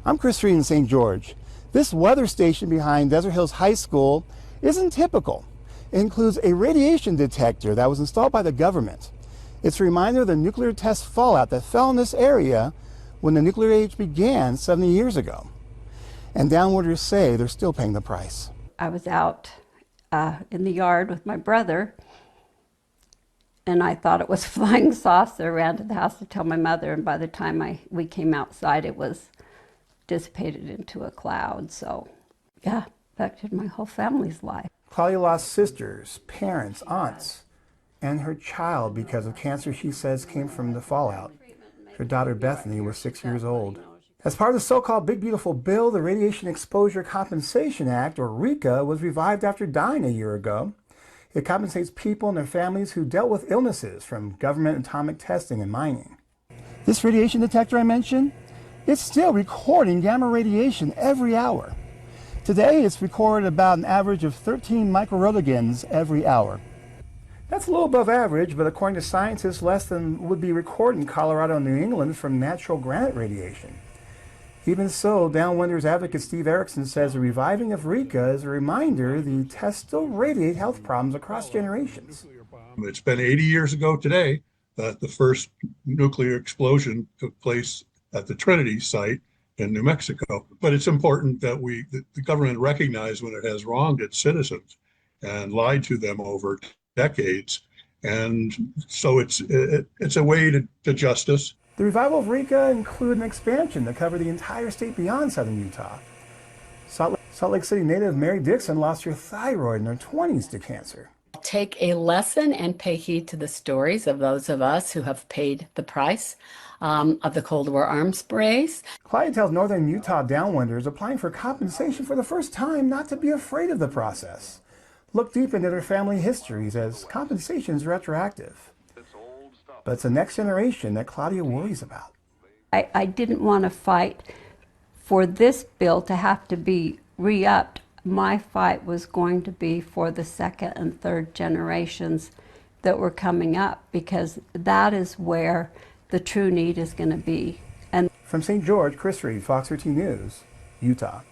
I'm Chris Reed in St. George. This weather station behind Desert Hills High School isn't typical. It includes a radiation detector that was installed by the government. It's a reminder of the nuclear test fallout that fell in this area when the nuclear age began 70 years ago. And downwinders say they're still paying the price. I was out in the yard with my brother, and I thought it was a flying saucer. Ran to the house to tell my mother, and by the time we came outside, it was dissipated into a cloud. So, yeah, affected my whole family's life. Claudia lost sisters, parents, aunts, and her child because of cancer she says came from the fallout. Her daughter Bethany was 6 years old. As part of the so-called Big Beautiful Bill, the Radiation Exposure Compensation Act, or RECA, was revived after dying a year ago. It compensates people and their families who dealt with illnesses from government atomic testing and mining. This radiation detector I mentioned, it's still recording gamma radiation every hour. Today, it's recorded about an average of 13 microröntgens every hour. That's a little above average, but according to scientists, less than would be recorded in Colorado and New England from natural granite radiation. Even so, downwinders advocate Steve Erickson says the reviving of RECA is a reminder the tests still radiate health problems across generations. It's been 80 years ago today that the first nuclear explosion took place at the Trinity site in New Mexico. But it's important that the government recognize when it has wronged its citizens and lied to them over decades. And so it's a way to justice. The revival of RECA included an expansion to cover the entire state beyond southern Utah. Salt Lake City native Mary Dixon lost her thyroid in her 20s to cancer. Take a lesson and pay heed to the stories of those of us who have paid the price of the Cold War arms race. Claudia tells northern Utah downwinders applying for compensation for the first time not to be afraid of the process. Look deep into their family histories as compensation is retroactive. But it's the next generation that Claudia worries about. I didn't want to fight for this bill to have to be re-upped. My fight was going to be for the second and third generations that were coming up, because that is where the true need is going to be. And from St. George, Chris Reed, Fox 13 News, Utah.